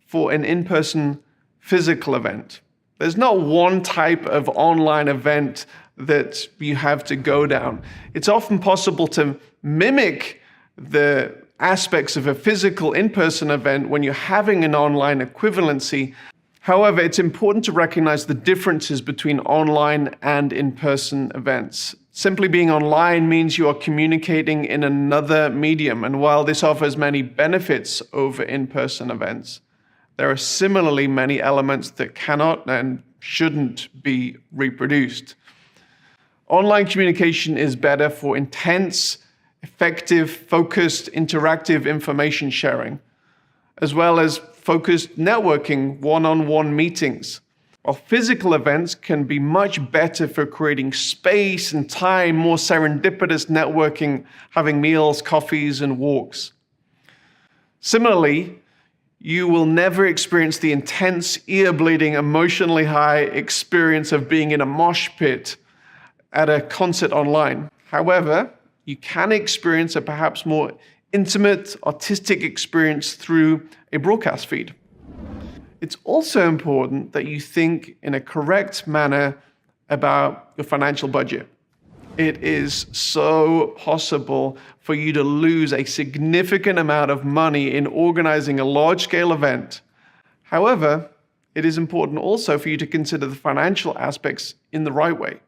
for an in-person physical event. There's not one type of online event that you have to go down. It's often possible to mimic the aspects of a physical in-person event when you're having an online equivalency. However, it's important to recognize the differences between online and in-person events. Simply being online means you are communicating in another medium, and while this offers many benefits over in-person events, there are similarly many elements that cannot and shouldn't be reproduced. Online communication is better for intense, effective, focused, interactive information sharing, as well as focused networking, one-on-one meetings. While physical events can be much better for creating space and time, more serendipitous networking, having meals, coffees, and walks. Similarly, you will never experience the intense, ear-bleeding, emotionally high experience of being in a mosh pit at a concert online. However, you can experience a perhaps more intimate, artistic experience through a broadcast feed. It's also important that you think in a correct manner about your financial budget. It is so possible for you to lose a significant amount of money in organizing a large-scale event. However, it is important also for you to consider the financial aspects in the right way.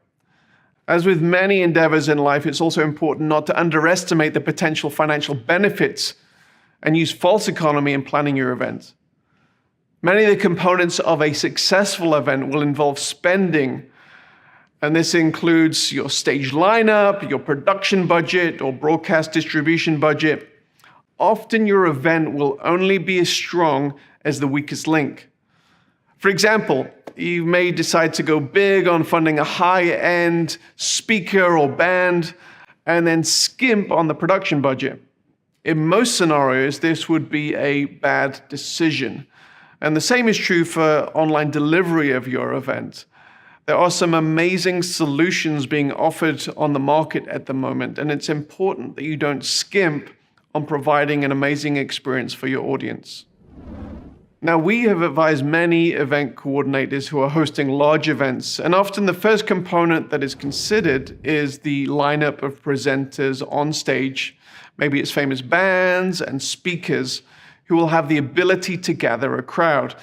As with many endeavors in life, it's also important not to underestimate the potential financial benefits and use false economy in planning your event. Many of the components of a successful event will involve spending, and this includes your stage lineup, your production budget, or broadcast distribution budget. Often your event will only be as strong as the weakest link. For example, you may decide to go big on funding a high-end speaker or band, and then skimp on the production budget. In most scenarios, this would be a bad decision. And the same is true for online delivery of your event. There are some amazing solutions being offered on the market at the moment, and it's important that you don't skimp on providing an amazing experience for your audience. Now, we have advised many event coordinators who are hosting large events, and often the first component that is considered is the lineup of presenters on stage. Maybe it's famous bands and speakers who will have the ability to gather a crowd.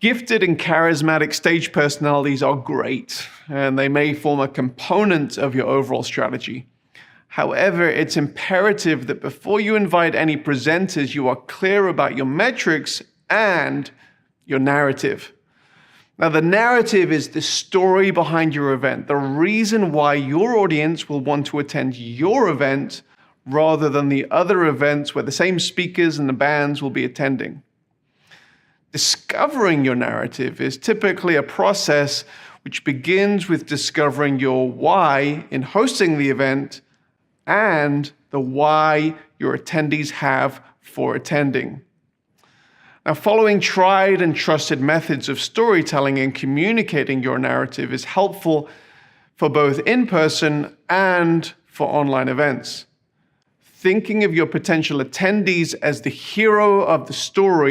Gifted and charismatic stage personalities are great, and they may form a component of your overall strategy. However, it's imperative that before you invite any presenters, you are clear about your metrics and your narrative. Now, the narrative is the story behind your event, the reason why your audience will want to attend your event rather than the other events where the same speakers and the bands will be attending. Discovering your narrative is typically a process which begins with discovering your why in hosting the event and the why your attendees have for attending. Now, following tried and trusted methods of storytelling and communicating your narrative is helpful for both in-person and for online events. Thinking of your potential attendees as the hero of the story